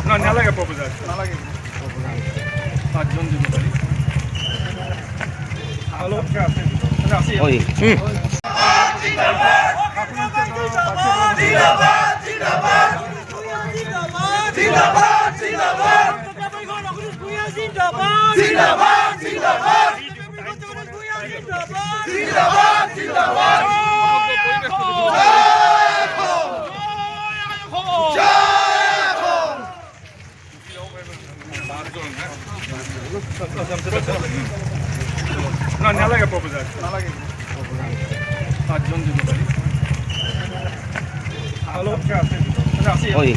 না নালাগে প্রপোজাল নালাগে পাঁচজন দিতে পারি হ্যালো আসি ওই না নালাগে প্রপোজাল নালাগে পাঁচজন দিতে পারি হ্যালো আসি ওই